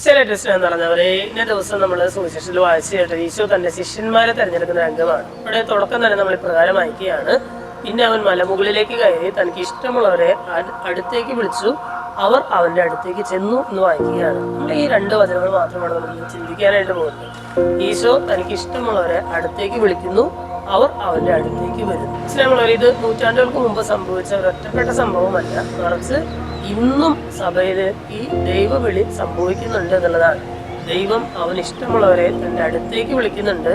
ചില ടെസ്റ്റ് എന്ന് പറഞ്ഞവരെ ഇന്ന ദിവസം നമ്മൾ സുവിശേഷത്തിൽ വായിച്ചു കേട്ട് ഈശോ തന്റെ ശിഷ്യന്മാരെ തെരഞ്ഞെടുക്കുന്ന രംഗമാണ്. ഇവിടെ തുടക്കം തന്നെ നമ്മൾ ഇപ്രകാരം വായിക്കുകയാണ്. പിന്നെ അവൻ മലമുകളിലേക്ക് കയറി തനിക്ക് ഇഷ്ടമുള്ളവരെ അടുത്തേക്ക് വിളിച്ചു, അവർ അവന്റെ അടുത്തേക്ക് ചെന്നു എന്ന് വായിക്കുകയാണ്. നമ്മൾ ഈ രണ്ട് വചനങ്ങൾ മാത്രമാണ് നമ്മൾ ചിന്തിക്കാനായിട്ട് പോകുന്നത്. ഈശോ തനിക്ക് ഇഷ്ടമുള്ളവരെ അടുത്തേക്ക് വിളിക്കുന്നു, അവർ അവന്റെ അടുത്തേക്ക് വരുന്നു. സ്നേഹമുള്ളവർ, ഇത് നൂറ്റാണ്ടുകൾക്ക് മുമ്പ് സംഭവിച്ച ഒരൊറ്റപ്പെട്ട സംഭവമല്ല, മറിച്ച് ഇന്നും സഭയിൽ ഈ ദൈവവിളി സംഭവിക്കുന്നുണ്ട് എന്നുള്ളതാണ്. ദൈവം അവന് ഇഷ്ടമുള്ളവരെ തന്റെ അടുത്തേക്ക് വിളിക്കുന്നുണ്ട്,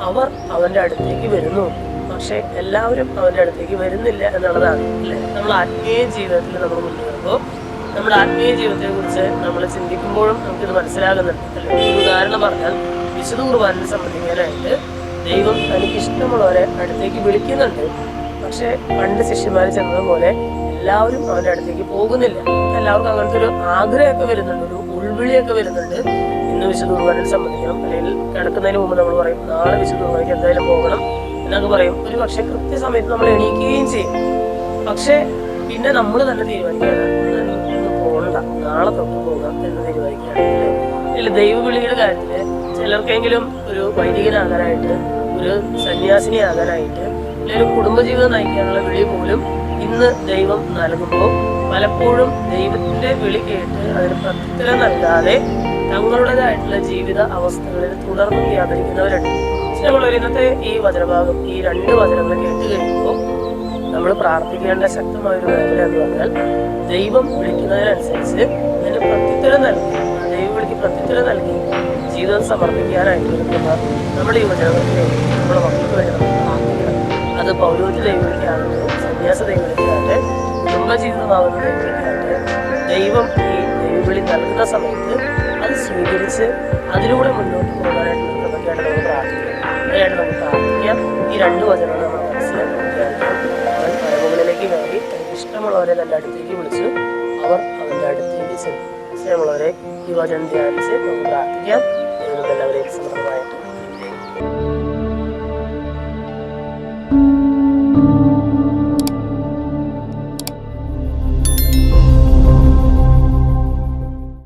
അവർ അവന്റെ അടുത്തേക്ക് വരുന്നു. പക്ഷെ എല്ലാവരും അവന്റെ അടുത്തേക്ക് വരുന്നില്ല എന്നുള്ളതാണ് അല്ലേ. നമ്മൾ ആത്മീയ ജീവിതത്തിൽ നമ്മൾ മുന്നേറുമ്പോൾ നമ്മുടെ ആത്മീയ ജീവിതത്തെ കുറിച്ച് നമ്മൾ ചിന്തിക്കുമ്പോഴും നമുക്കിത് മനസ്സിലാകുന്നുണ്ട് അല്ലെ. ഒരു ഉദാഹരണം പറഞ്ഞാൽ, വിശുദ്ധ കുർബാനയെ സംബന്ധിക്കാനായിട്ട് ദൈവം തനിക്ക് ഇഷ്ടമുള്ളവരെ അടുത്തേക്ക് വിളിക്കുന്നുണ്ട്. പക്ഷെ പണ്ട് ശിഷ്യന്മാർ ചെന്നതുപോലെ എല്ലാവരും അവന്റെ അടുത്തേക്ക് പോകുന്നില്ല. എല്ലാവർക്കും അങ്ങനത്തെ ഒരു ആഗ്രഹമൊക്കെ വരുന്നുണ്ട്, ഒരു ഉൾവിളിയൊക്കെ വരുന്നുണ്ട്. ഇന്ന് വിശുദ്ധ കുർബാനയെ സംബന്ധിക്കണം, അല്ലെങ്കിൽ കിടക്കുന്നതിന് മുമ്പ് നമ്മൾ പറയും നാളെ വിശുദ്ധ കുർബാനയ്ക്ക് എന്തായാലും പോകണം എന്നൊക്കെ പറയും. ഒരു പക്ഷെ കൃത്യസമയത്ത് നമ്മൾ എണീക്കുകയും ചെയ്യും. പക്ഷെ പിന്നെ നമ്മൾ തന്നെ തീരുമാനിക്കുകയാണ് ഇന്ന് പോകണ്ട, നാളെ തൊട്ട് പോകാം എന്ന് തീരുമാനിക്കുകയാണ് അല്ലെ. ദൈവവിളിയുടെ കാര്യത്തില് ചിലർക്കെങ്കിലും ഒരു വൈദികനാകാനായിട്ട്, ഒരു സന്യാസിനിയാകാനായിട്ട്, അല്ലെങ്കിൽ ഒരു കുടുംബജീവിതം നയിക്കാനുള്ള വിളി പോലും ഇന്ന് ദൈവം നൽകുമ്പോൾ പലപ്പോഴും ദൈവത്തിന്റെ വിളി കേട്ട് അതിന് പ്രത്യുത്തരം നൽകാതെ തങ്ങളുടേതായിട്ടുള്ള ജീവിത അവസ്ഥകളിൽ തുടർന്ന് വ്യാപരിക്കുന്നവരുണ്ട്. നമ്മൾ ഇന്നത്തെ ഈ വചനഭാഗം, ഈ രണ്ട് വചനങ്ങൾ കേട്ട് കഴിയുമ്പോൾ നമ്മൾ പ്രാർത്ഥിക്കേണ്ട ശക്തമായൊരു മേഖല എന്ന് പറഞ്ഞാൽ, ദൈവം വിളിക്കുന്നതിനനുസരിച്ച് അതിന് പ്രത്യുത്തരം നൽകി, ദൈവം വിളിക്ക് പ്രത്യുത്തരം നൽകി ജീവിതം സമർപ്പിക്കാനായിട്ട് നിൽക്കുന്ന നമ്മുടെ ഈ വചനങ്ങൾക്ക് നമ്മുടെ മക്കൾക്ക് വേണ്ടി നമ്മൾ പ്രാർത്ഥിക്കണം. അത് പൗരോഹിത്യ ദൈവവിളിക്കാകട്ടെ, സന്യാസ ദൈവവിളിക്കാകട്ടെ, കുടുംബജീവിതമാകുന്ന ദൈവവിളിക്കാകട്ടെ, ദൈവം ഈ ദൈവവിളി നൽകുന്ന സമയത്ത് അത് സ്വീകരിച്ച് അതിലൂടെ മുന്നോട്ട് പോകാനായിട്ട് നിൽക്കുന്നതൊക്കെയാണ് നമ്മൾ പ്രാർത്ഥിക്കുക. അതിനായിട്ട് നമുക്ക് പ്രാർത്ഥിക്കാം. ഈ രണ്ട് വചനങ്ങൾ നമ്മൾ മനസ്സിലാക്കിയാൽ അവൻ മലമുകളിലേക്ക് കയറി തനിക്ക് ഇഷ്ടമുള്ളവരെ തൻ്റെ അടുത്തേക്ക് വിളിച്ചു, അവർ അവൻ്റെ അടുത്തേക്ക് ചെന്നു. ഇഷ്ടമുള്ളവരെ ഈ വചനം ധ്യാനിച്ച് നമുക്ക് പ്രാർത്ഥിക്കാം. എല്ലാവരെയും സമൃദ്ധമായിട്ട്